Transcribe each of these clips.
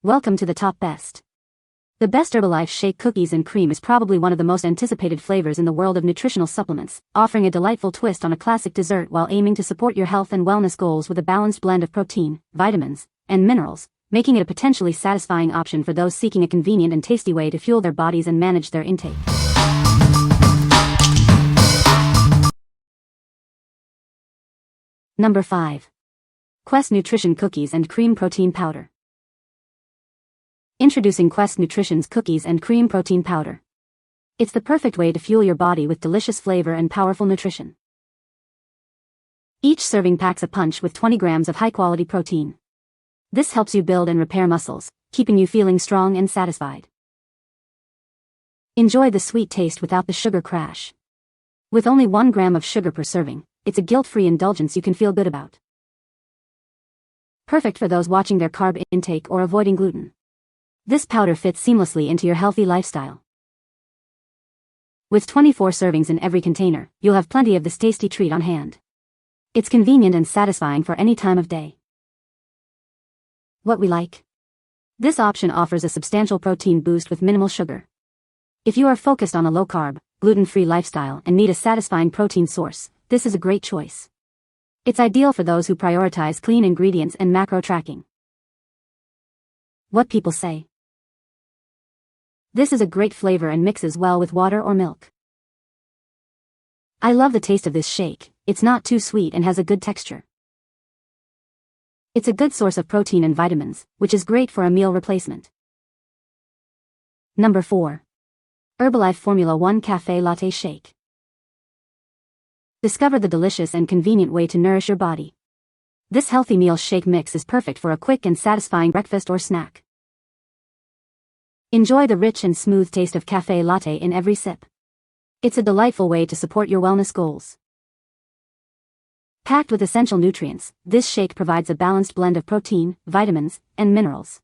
Welcome to the top best. The best Herbalife Shake Cookies and Cream is probably one of the most anticipated flavors in the world of nutritional supplements, offering a delightful twist on a classic dessert while aiming to support your health and wellness goals with a balanced blend of protein, vitamins, and minerals, making it a potentially satisfying option for those seeking a convenient and tasty way to fuel their bodies and manage their intake. Number 5. Quest Nutrition Cookies and Cream Protein Powder. Introducing Quest Nutrition's Cookies and Cream Protein Powder. It's the perfect way to fuel your body with delicious flavor and powerful nutrition. Each serving packs a punch with 20 grams of high-quality protein. This helps you build and repair muscles, keeping you feeling strong and satisfied. Enjoy the sweet taste without the sugar crash. With only 1 gram of sugar per serving, it's a guilt-free indulgence you can feel good about. Perfect for those watching their carb intake or avoiding gluten. This powder fits seamlessly into your healthy lifestyle. With 24 servings in every container, you'll have plenty of this tasty treat on hand. It's convenient and satisfying for any time of day. What we like? This option offers a substantial protein boost with minimal sugar. If you are focused on a low-carb, gluten-free lifestyle and need a satisfying protein source, this is a great choice. It's ideal for those who prioritize clean ingredients and macro tracking. What people say? This is a great flavor and mixes well with water or milk. I love the taste of this shake. It's not too sweet and has a good texture. It's a good source of protein and vitamins, which is great for a meal replacement. Number 4. Herbalife Formula 1 Cafe Latte Shake. Discover the delicious and convenient way to nourish your body. This healthy meal shake mix is perfect for a quick and satisfying breakfast or snack. Enjoy the rich and smooth taste of cafe latte in every sip. It's a delightful way to support your wellness goals. Packed with essential nutrients, this shake provides a balanced blend of protein, vitamins, and minerals.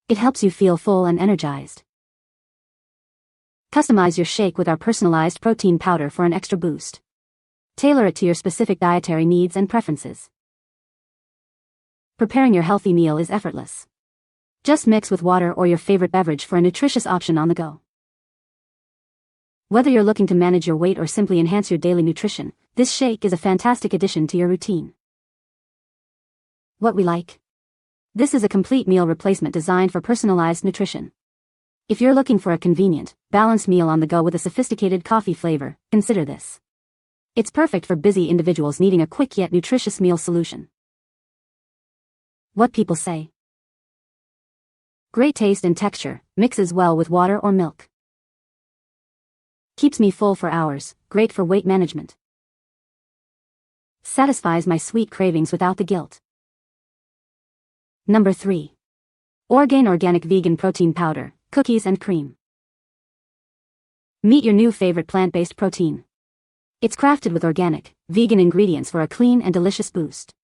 It helps you feel full and energized. Customize your shake with our personalized protein powder for an extra boost. Tailor it to your specific dietary needs and preferences. Preparing your healthy meal is effortless. Just mix with water or your favorite beverage for a nutritious option on the go. Whether you're looking to manage your weight or simply enhance your daily nutrition, this shake is a fantastic addition to your routine. What we like? This is a complete meal replacement designed for personalized nutrition. If you're looking for a convenient, balanced meal on the go with a sophisticated coffee flavor, consider this. It's perfect for busy individuals needing a quick yet nutritious meal solution. What people say? Great taste and texture, mixes well with water or milk. Keeps me full for hours, great for weight management. Satisfies my sweet cravings without the guilt. Number 3. Orgain Organic Vegan Protein Powder, Cookies and Cream. Meet your new favorite plant-based protein. It's crafted with organic, vegan ingredients for a clean and delicious boost.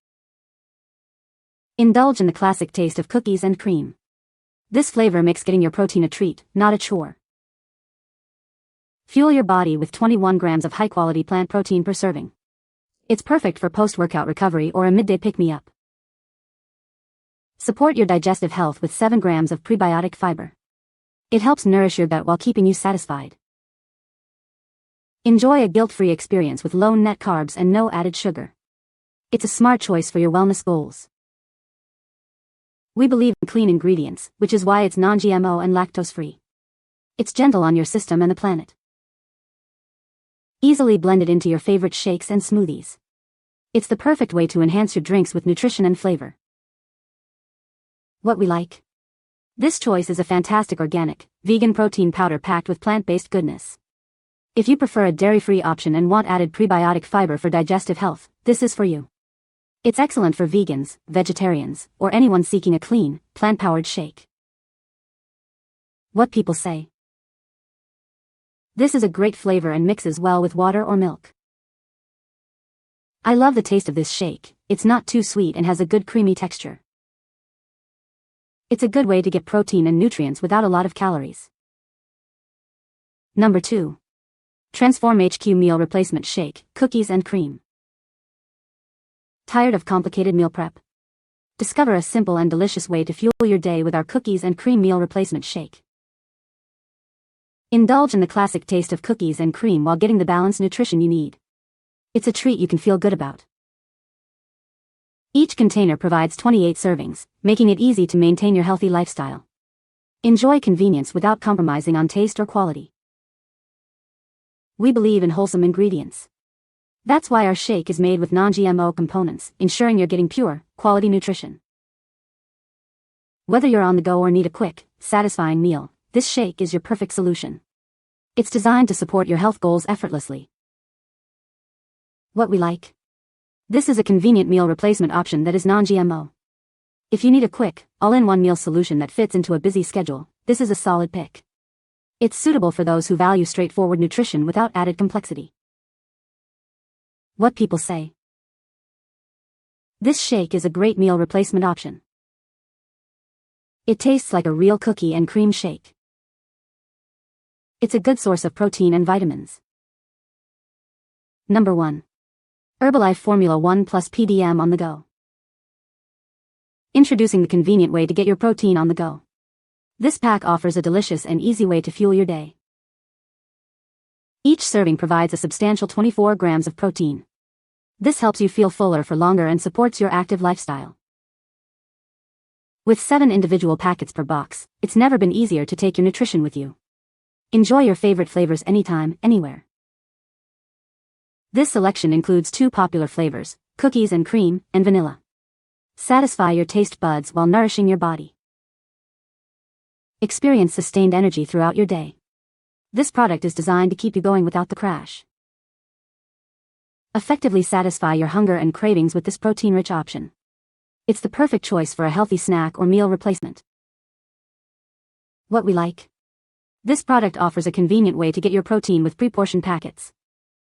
Indulge in the classic taste of cookies and cream. This flavor makes getting your protein a treat, not a chore. Fuel your body with 21 grams of high-quality plant protein per serving. It's perfect for post-workout recovery or a midday pick-me-up. Support your digestive health with 7 grams of prebiotic fiber. It helps nourish your gut while keeping you satisfied. Enjoy a guilt-free experience with low net carbs and no added sugar. It's a smart choice for your wellness goals. We believe in clean ingredients, which is why it's non-GMO and lactose-free. It's gentle on your system and the planet. Easily blended into your favorite shakes and smoothies. It's the perfect way to enhance your drinks with nutrition and flavor. What we like? This choice is a fantastic organic, vegan protein powder packed with plant-based goodness. If you prefer a dairy-free option and want added prebiotic fiber for digestive health, this is for you. It's excellent for vegans, vegetarians, or anyone seeking a clean, plant-powered shake. What people say? This is a great flavor and mixes well with water or milk. I love the taste of this shake. It's not too sweet and has a good creamy texture. It's a good way to get protein and nutrients without a lot of calories. Number 2. TransformHQ Meal Replacement Shake, Cookies and Cream. Tired of complicated meal prep? Discover a simple and delicious way to fuel your day with our cookies and cream meal replacement shake. Indulge in the classic taste of cookies and cream while getting the balanced nutrition you need. It's a treat you can feel good about. Each container provides 28 servings, making it easy to maintain your healthy lifestyle. Enjoy convenience without compromising on taste or quality. We believe in wholesome ingredients. That's why our shake is made with non-GMO components, ensuring you're getting pure, quality nutrition. Whether you're on the go or need a quick, satisfying meal, this shake is your perfect solution. It's designed to support your health goals effortlessly. What we like. This is a convenient meal replacement option that is non-GMO. If you need a quick, all-in-one meal solution that fits into a busy schedule, this is a solid pick. It's suitable for those who value straightforward nutrition without added complexity. What people say. This shake is a great meal replacement option. It tastes like a real cookie and cream shake. It's a good source of protein and vitamins. Number 1. Herbalife Formula 1 plus PDM on the go. Introducing the convenient way to get your protein on the go. This pack offers a delicious and easy way to fuel your day. Each serving provides a substantial 24 grams of protein. This helps you feel fuller for longer and supports your active lifestyle. With 7 individual packets per box, it's never been easier to take your nutrition with you. Enjoy your favorite flavors anytime, anywhere. This selection includes 2 popular flavors, cookies and cream, and vanilla. Satisfy your taste buds while nourishing your body. Experience sustained energy throughout your day. This product is designed to keep you going without the crash. Effectively satisfy your hunger and cravings with this protein-rich option. It's the perfect choice for a healthy snack or meal replacement. What we like. This product offers a convenient way to get your protein with pre-portioned packets.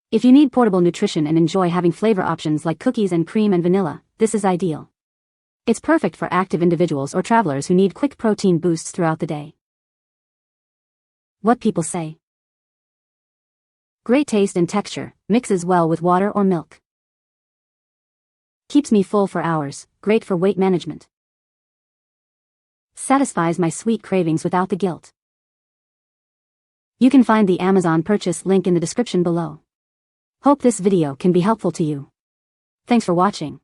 If you need portable nutrition and enjoy having flavor options like cookies and cream and vanilla, this is ideal. It's perfect for active individuals or travelers who need quick protein boosts throughout the day. What people say. Great taste and texture, mixes well with water or milk. Keeps me full for hours, great for weight management. Satisfies my sweet cravings without the guilt. You can find the Amazon purchase link in the description below. Hope this video can be helpful to you. Thanks for watching.